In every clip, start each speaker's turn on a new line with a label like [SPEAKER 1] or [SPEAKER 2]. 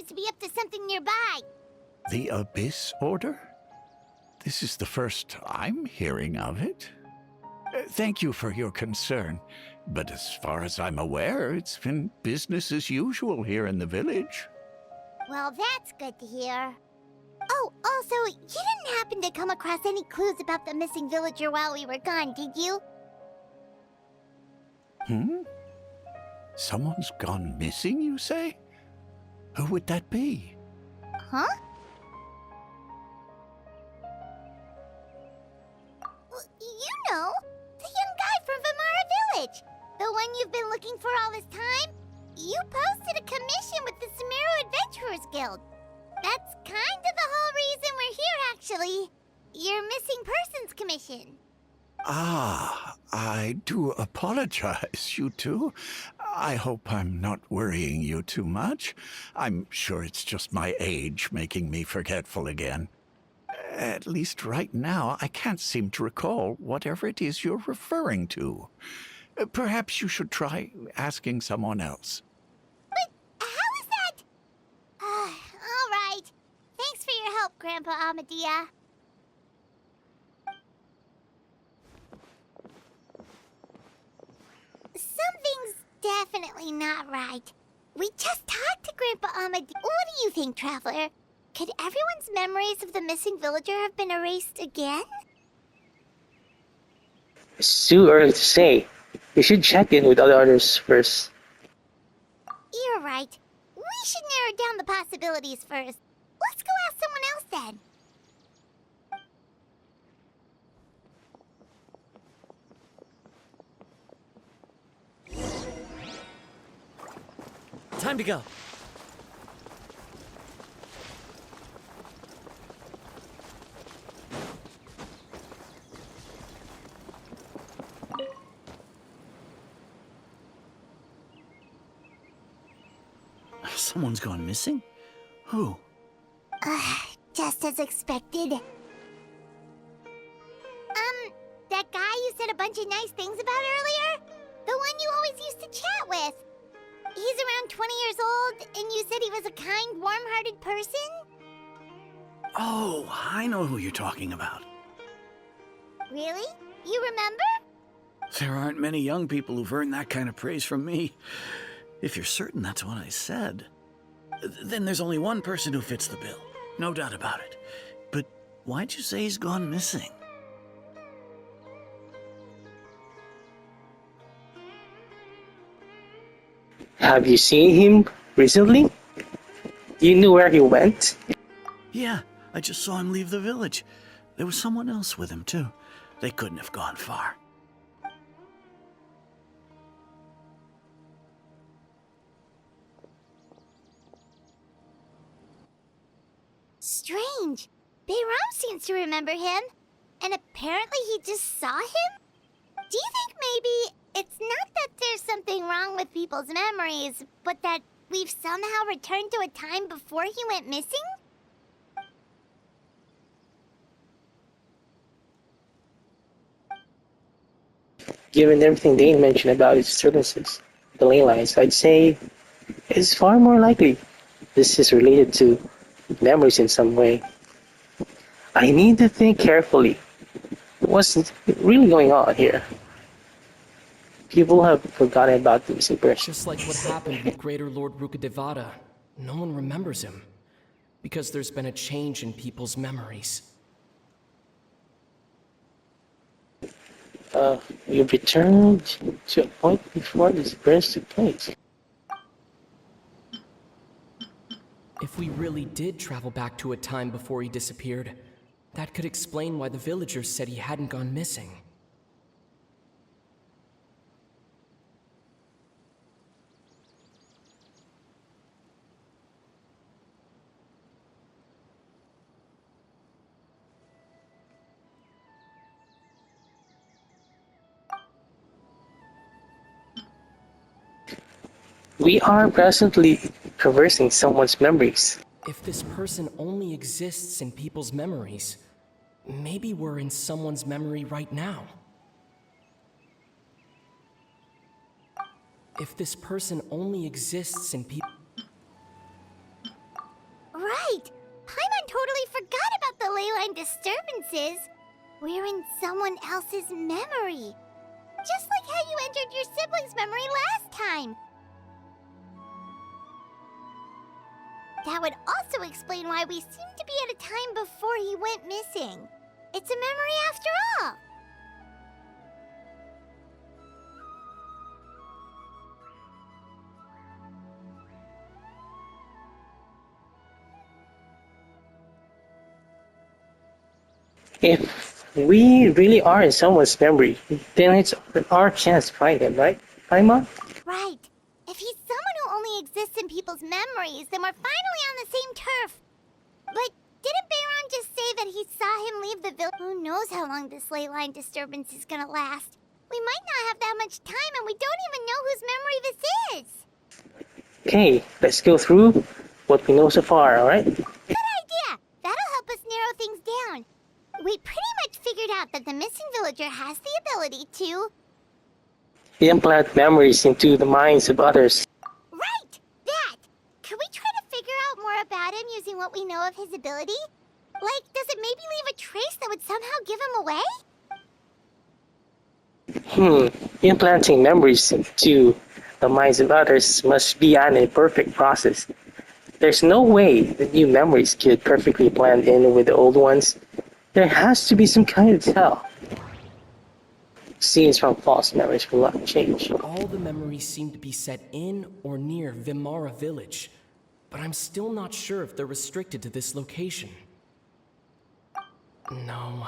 [SPEAKER 1] seems to be up to something nearby.
[SPEAKER 2] The Abyss Order? This is the first I'm hearing of it. Thank you for your concern, but as far as I'm aware, it's been business as usual here in the village.
[SPEAKER 1] Well, that's good to hear. Oh, also, you didn't happen to come across any clues about the missing villager while we were gone, did you?
[SPEAKER 2] Someone's gone missing, you say? Who would that be?
[SPEAKER 1] Huh? You know, the young guy from Vamara Village. The one you've been looking for all this time. You posted a commission with the Sumeru Adventurers Guild. That's kind of the whole reason we're here, actually. Your missing persons commission.
[SPEAKER 2] Ah, I do apologize, you two. I hope I'm not worrying you too much. I'm sure it's just my age making me forgetful again. At least right now, I can't seem to recall whatever it is you're referring to. Perhaps you should try asking someone else.
[SPEAKER 1] But how is that? All right. Thanks for your help, Grandpa Amadea. Something's definitely not right. We just talked to Grandpa Amadea. What do you think, Traveler? Could everyone's memories of the missing villager have been erased again?
[SPEAKER 3] It's too early to say. We should check in with the others first.
[SPEAKER 1] You're right. We should narrow down the possibilities first. Let's go ask someone else then.
[SPEAKER 4] Time to go. Someone's gone missing? Who?
[SPEAKER 1] Just as expected. That guy you said a bunch of nice things about earlier? The one you always used to chat with. He's around 20 years old, and you said he was a kind, warm-hearted person?
[SPEAKER 4] Oh, I know who you're talking about.
[SPEAKER 1] Really? You remember?
[SPEAKER 4] There aren't many young people who've earned that kind of praise from me. If you're certain that's what I said, then there's only one person who fits the bill. No doubt about it. But why'd you say he's gone missing?
[SPEAKER 3] Have you seen him recently? You knew where he went?
[SPEAKER 4] Yeah, I just saw him leave the village. There was someone else with him, too. They couldn't have gone far.
[SPEAKER 1] Strange. Bayram seems to remember him. And apparently he just saw him? Do you think maybe it's not that there's something wrong with people's memories, but that we've somehow returned to a time before he went missing?
[SPEAKER 3] Given everything Dane mentioned about his disturbances, the ley lines, I'd say it's far more likely this is related to memories in some way. I need to think carefully. What's really going on here? People have forgotten about the missing person.
[SPEAKER 5] Just like what happened with Greater Lord Rukkhadevata, no one remembers him. Because there's been a change in people's memories.
[SPEAKER 3] You returned to a point before this burst took place.
[SPEAKER 5] If we really did travel back to a time before he disappeared, that could explain why the villagers said he hadn't gone missing.
[SPEAKER 3] We are presently traversing someone's memories.
[SPEAKER 5] If this person only exists in people's memories, maybe we're in someone's memory right now. If this person only exists in people...
[SPEAKER 1] leyline disturbances, we're in someone else's memory. Just like how you entered your sibling's memory last time. That would also explain why we seem to be at a time before he went missing. It's a memory after all.
[SPEAKER 3] If we really are in someone's memory, then it's our chance to find him, right? Paimon?
[SPEAKER 1] Right. If he's someone who only exists in people's memories, then we're finally on the same turf. But didn't Bayron just say that he saw him leave the village? Who knows how long this ley line disturbance is gonna last? We might not have that much time, and we don't even know whose memory this is.
[SPEAKER 3] Okay, let's go through what we know so far, alright?
[SPEAKER 1] Good idea! That'll help us narrow things down. We pretty much figured out that the missing villager has the ability to...
[SPEAKER 3] implant memories into the minds of others.
[SPEAKER 1] Right! That! Could we try to figure out more about him using what we know of his ability? Like, does it maybe leave a trace that would somehow give him away?
[SPEAKER 3] Implanting memories into the minds of others must be an imperfect process. There's no way the new memories could perfectly blend in with the old ones. There has to be some kind of tell. Scenes from false memories will not change.
[SPEAKER 5] All the memories seem to be set in or near Vimara village, but I'm still not sure if they're restricted to this location. No.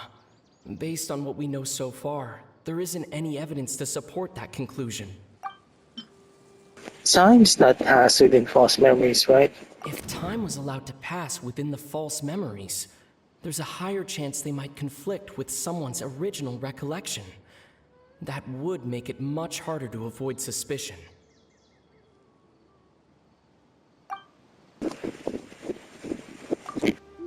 [SPEAKER 5] Based on what we know so far, there isn't any evidence to support that conclusion.
[SPEAKER 3] Time's not passed within false memories, right?
[SPEAKER 5] If time was allowed to pass within the false memories, there's a higher chance they might conflict with someone's original recollection. That would make it much harder to avoid suspicion.
[SPEAKER 1] No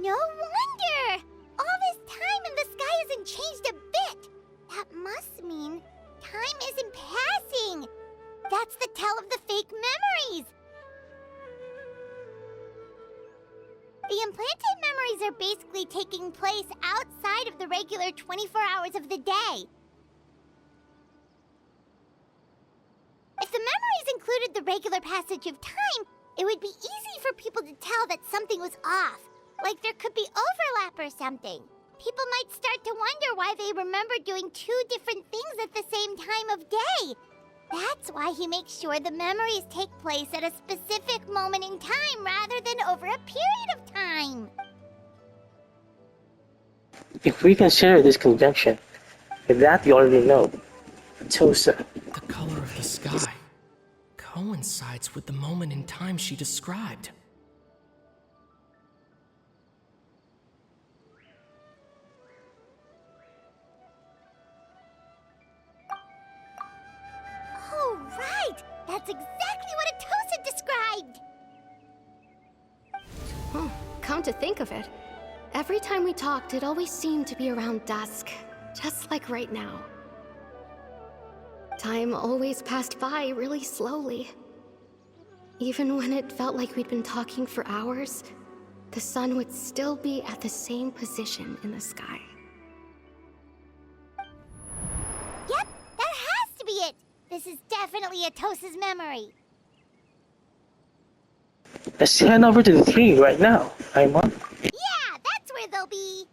[SPEAKER 1] wonder! All this time and the sky hasn't changed a bit! That must mean time isn't passing! That's the tell of the fake memories! The implanted memories are basically taking place outside of the regular 24 hours of the day. If the memories included the regular passage of time, it would be easy for people to tell that something was off. Like there could be overlap or something. People might start to wonder why they remember doing two different things at the same time of day. That's why he makes sure the memories take place at a specific moment in time rather than over a period of time.
[SPEAKER 3] If we consider this conjunction, with that we already know, Tosa.
[SPEAKER 5] The color of the sky coincides with the moment in time she described.
[SPEAKER 1] Oh, right! That's exactly what Atosa described!
[SPEAKER 6] Come to think of it, every time we talked, it always seemed to be around dusk, just like right now. Time always passed by really slowly. Even when it felt like we'd been talking for hours, the sun would still be at the same position in the sky.
[SPEAKER 1] Yep, that has to be it! This is definitely Atosa's memory.
[SPEAKER 3] Let's head over to the tree right now, Paimon.
[SPEAKER 1] Yeah, that's where they'll be.